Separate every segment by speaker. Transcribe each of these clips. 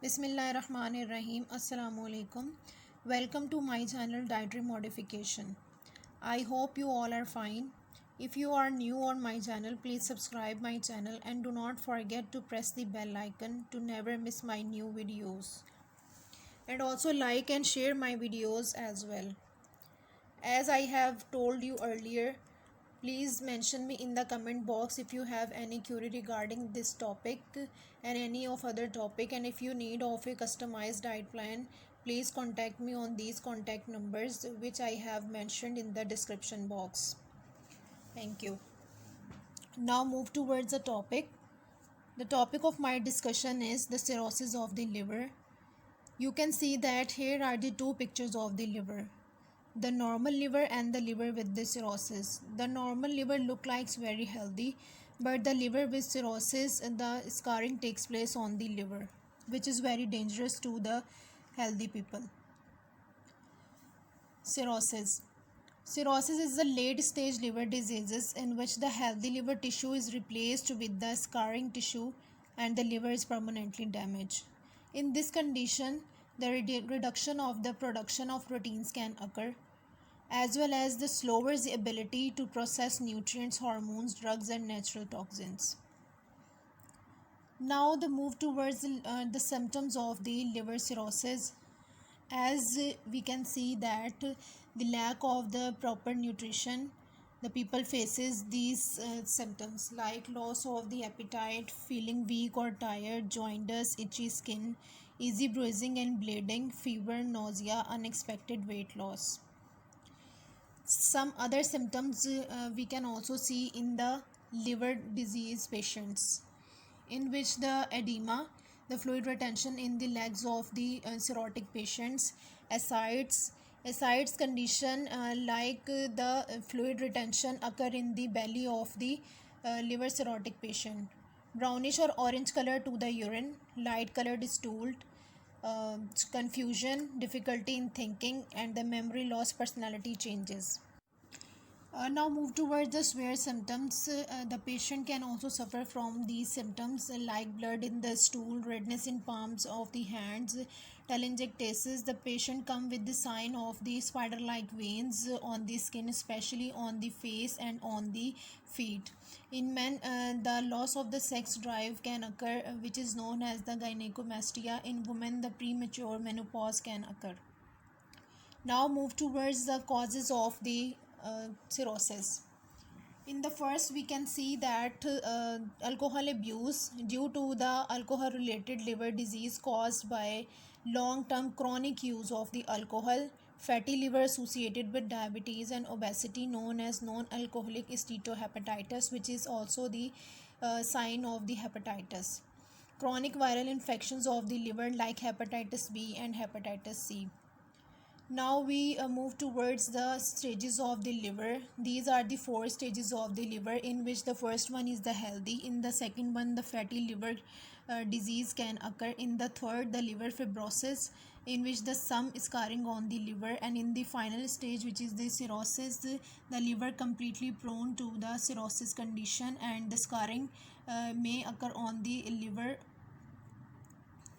Speaker 1: Bismillahirrahmanirrahim. Assalamualaikum. Welcome to my channel Dietary Modification. I hope you all are fine. If you are new on my channel, please subscribe my channel and do not forget to press the bell icon to never miss my new videos. And also like and share my videos as well. As I have told you earlier, please mention me in the comment box if you have any query regarding this topic and any of other topic, and if you need of a customized diet plan, please contact me on these contact numbers which I have mentioned in the description box. Thank you. Now move towards the topic. The topic of my discussion is the cirrhosis of the liver. You can see that here are the two pictures of the liver. The normal liver and the liver with the cirrhosis. The normal liver look like very healthy, but the liver with cirrhosis, the scarring takes place on the liver, which is very dangerous to the healthy people. Cirrhosis. Cirrhosis is a late stage liver diseases in which the healthy liver tissue is replaced with the scarring tissue and the liver is permanently damaged. In this condition, the reduction of the production of proteins can occur, as well as the slower the ability to process nutrients, hormones, drugs and natural toxins. Now the move towards the symptoms of the liver cirrhosis. As we can see that the lack of the proper nutrition, the people faces these symptoms like loss of the appetite, feeling weak or tired, jaundice, itchy skin, easy bruising and bleeding, fever, nausea, unexpected weight loss. Some other symptoms we can also see in the liver disease patients, in which the edema, the fluid retention in the legs of the cirrhotic patients, ascites condition the fluid retention occur in the belly of the liver cirrhotic patient, brownish or orange color to the urine, light colored stool, confusion, difficulty in thinking and the memory loss, personality changes. Now move towards the severe symptoms. The patient can also suffer from these symptoms like blood in the stool, redness in palms of the hands, telangiectasis. The patient come with the sign of the spider-like veins on the skin, especially on the face and on the feet. In men, the loss of the sex drive can occur, which is known as the gynecomastia. In women, the premature menopause can occur. Now move towards the causes of the cirrhosis. In the first, we can see that alcohol abuse due to the alcohol related liver disease caused by long term chronic use of the alcohol, fatty liver associated with diabetes and obesity known as non-alcoholic steatohepatitis, which is also the sign of the hepatitis. Chronic viral infections of the liver like hepatitis B and hepatitis C. Now we move towards the stages of the liver. These are the four stages of the liver, in which the first one is the healthy. In the second one, the fatty liver disease can occur. In the third, the liver fibrosis, in which the some scarring on the liver. And in the final stage, which is the cirrhosis, the liver completely prone to the cirrhosis condition and the scarring may occur on the liver.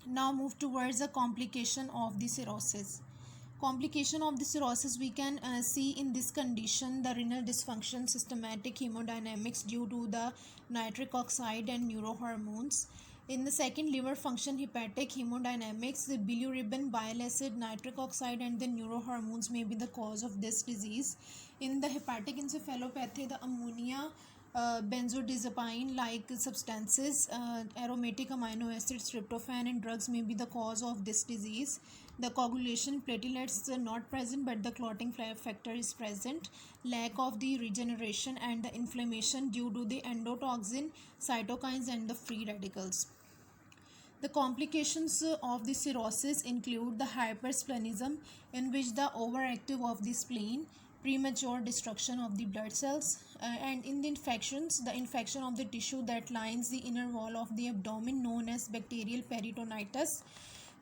Speaker 1: Now move towards the complication of the cirrhosis. Complication of the cirrhosis, we can see in this condition the renal dysfunction, systematic hemodynamics due to the nitric oxide and neurohormones. In the second, liver function, hepatic hemodynamics, the bilirubin, bile acid, nitric oxide and the neurohormones may be the cause of this disease. In the hepatic encephalopathy, the ammonia, benzodiazepine like substances, aromatic amino acids, tryptophan and drugs may be the cause of this disease. The coagulation, platelets are not present but the clotting factor is present. Lack of the regeneration and the inflammation due to the endotoxin, cytokines and the free radicals. The complications of the cirrhosis include the hypersplenism, in which the overactive of the spleen, premature destruction of the blood cells, and in the infections, the infection of the tissue that lines the inner wall of the abdomen known as bacterial peritonitis.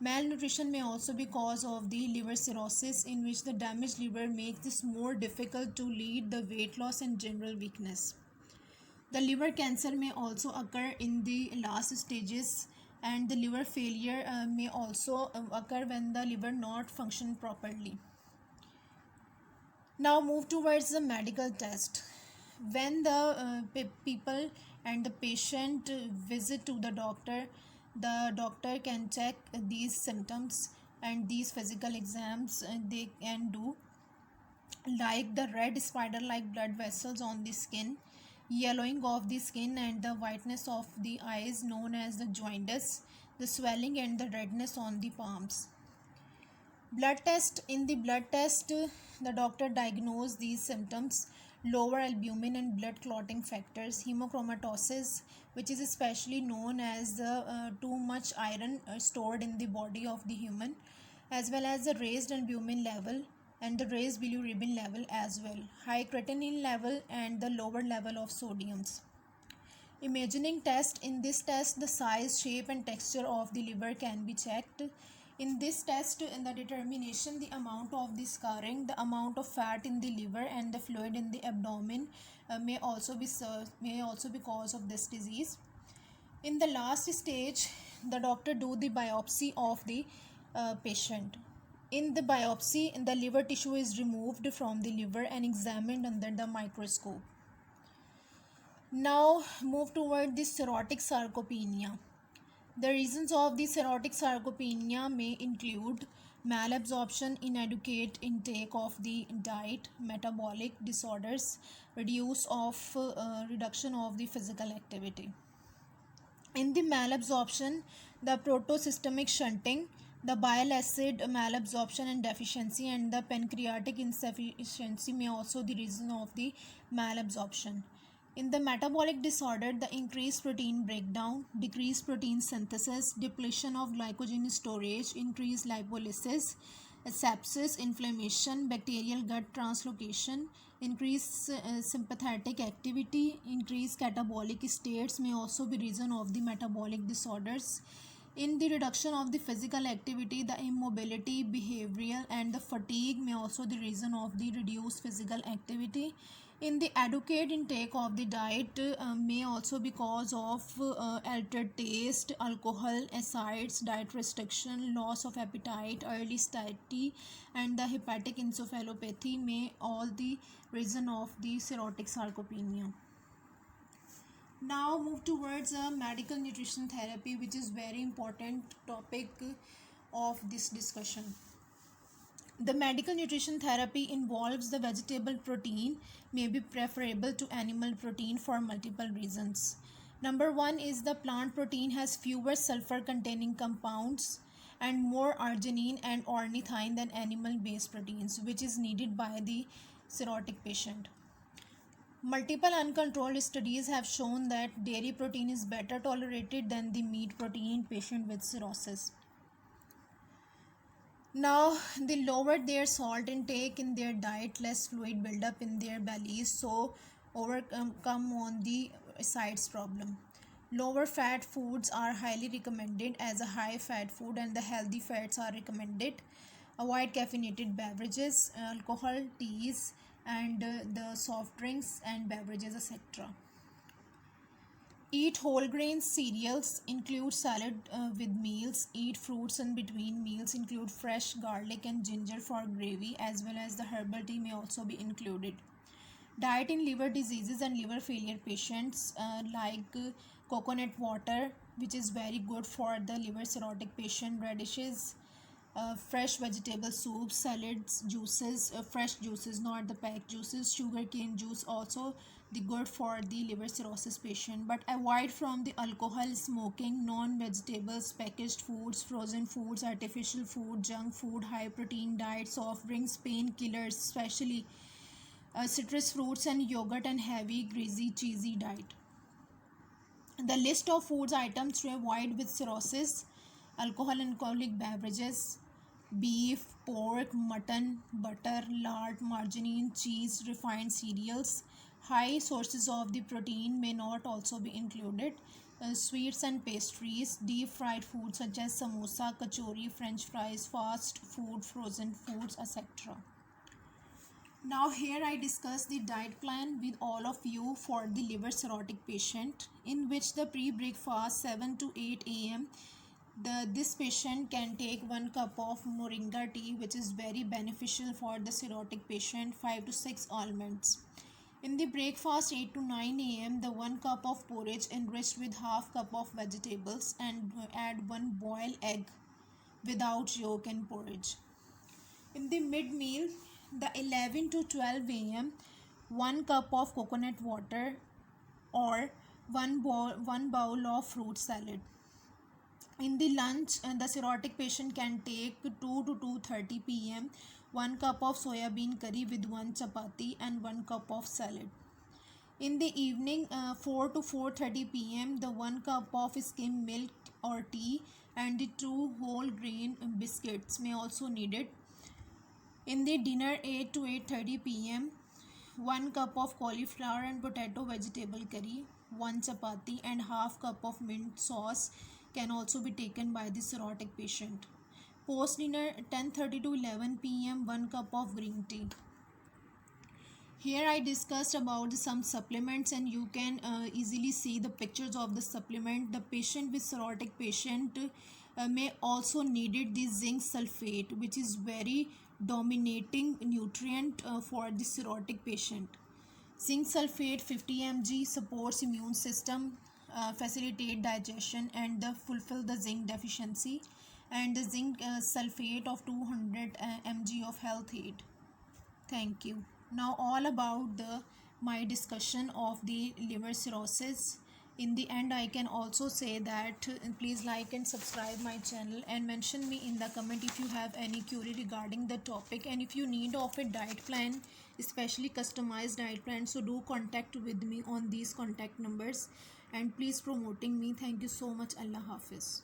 Speaker 1: Malnutrition may also be cause of the liver cirrhosis, in which the damaged liver makes this more difficult to lead the weight loss and general weakness. The liver cancer may also occur in the last stages and the liver failure may also occur when the liver not function properly. Now move towards the medical test. When the people and the patient visit to the doctor can check these symptoms, and these physical exams they can do, like the red spider like blood vessels on the skin, yellowing of the skin and the whiteness of the eyes known as the jaundice, the swelling and the redness on the palms. Blood test. In the blood test, the doctor diagnosed these symptoms: lower albumin and blood clotting factors, hemochromatosis, which is especially known as the too much iron stored in the body of the human, as well as the raised albumin level and the raised bilirubin level as well, high creatinine level and the lower level of sodiums. Imaging test. In this test, the size, shape and texture of the liver can be checked. In this test, in the determination the amount of the scarring, the amount of fat in the liver and the fluid in the abdomen may also be cause of this disease. In the last stage, the doctor do the biopsy of the patient. In the biopsy, the liver tissue is removed from the liver and examined under the microscope. Now move toward the cirrhotic sarcopenia. The reasons of the cirrhotic sarcopenia may include malabsorption, inadequate intake of the diet, metabolic disorders, reduction of the physical activity. In the malabsorption, the protosystemic shunting, the bile acid malabsorption and deficiency, and the pancreatic insufficiency may also be the reason of the malabsorption. In the metabolic disorder, the increased protein breakdown, decreased protein synthesis, depletion of glycogen storage, increased lipolysis, sepsis, inflammation, bacterial gut translocation, increased sympathetic activity, increased catabolic states may also be reason of the metabolic disorders. In the reduction of the physical activity, the immobility, behavioral and the fatigue may also the reason of the reduced physical activity. In the adequate intake of the diet may also be cause of altered taste, alcohol, acids, diet restriction, loss of appetite, early satiety and the hepatic encephalopathy may all the reason of the cirrhotic sarcopenia. Now move towards medical nutrition therapy, which is very important topic of this discussion. The medical nutrition therapy involves the vegetable protein may be preferable to animal protein for multiple reasons. Number one is the plant protein has fewer sulfur containing compounds and more arginine and ornithine than animal based proteins, which is needed by the cirrhotic patient. Multiple uncontrolled studies have shown that dairy protein is better tolerated than the meat protein in patients with cirrhosis. Now, they lowered their salt intake in their diet, less fluid buildup in their bellies, so overcome on the sides problem. Lower fat foods are highly recommended as a high fat food, and the healthy fats are recommended. Avoid caffeinated beverages, alcohol, teas, and the soft drinks and beverages, etc. Eat whole grain cereals, include salad with meals, eat fruits in between meals, include fresh garlic and ginger for gravy, as well as the herbal tea may also be included. Diet in liver diseases and liver failure patients like coconut water, which is very good for the liver cirrhotic patient, radishes, fresh vegetable soups, salads, juices, fresh juices, not the packed juices, sugarcane juice also the good for the liver cirrhosis patient. But avoid from the alcohol, smoking, non-vegetables, packaged foods, frozen foods, artificial food, junk food, high protein diet, soft drinks, painkillers, especially citrus fruits and yogurt, and heavy, greasy, cheesy diet. The list of foods items to avoid with cirrhosis: alcohol and alcoholic beverages, beef, pork, mutton, butter, lard, margarine, cheese, refined cereals. High sources of the protein may not also be included. Sweets and pastries, deep fried foods such as samosa, kachori, french fries, fast food, frozen foods, etc. Now here I discuss the diet plan with all of you for the liver cirrhotic patient, in which the pre-breakfast 7 to 8 a.m. This patient can take 1 cup of moringa tea, which is very beneficial for the cirrhotic patient, 5 to 6 almonds. In the breakfast 8 to 9 a.m. the 1 cup of porridge enriched with half cup of vegetables, and add 1 boiled egg without yolk and porridge. In the mid meal, the 11 to 12 a.m., 1 cup of coconut water or 1 bowl of fruit salad. In the lunch, the cirrhotic patient can take 2 to 2:30 p.m. 1 cup of soya bean curry with 1 chapati and 1 cup of salad. In the evening, 4 to 4:30 p.m., the 1 cup of skim milk or tea and the 2 whole grain biscuits may also needed. In the dinner, 8 to 8:30 p.m., 1 cup of cauliflower and potato vegetable curry, 1 chapati and half cup of mint sauce can also be taken by the cirrhotic patient. Post dinner, 10:30 to 11 p.m., 1 cup of green tea. Here I discussed about some supplements, and you can easily see the pictures of the supplement. The patient with cirrhotic patient may also needed the zinc sulfate, which is very dominating nutrient for the cirrhotic patient. Zinc sulfate 50 mg supports immune system, facilitate digestion and fulfill the zinc deficiency, and the zinc sulfate of 200 mg of health aid. Thank you. Now all about my discussion of the liver cirrhosis. In the end, I can also say that please like and subscribe my channel, and mention me in the comment if you have any query regarding the topic, and if you need of a diet plan, especially customized diet plan, so do contact with me on these contact numbers, and please promoting me. Thank you so much. Allah Hafiz.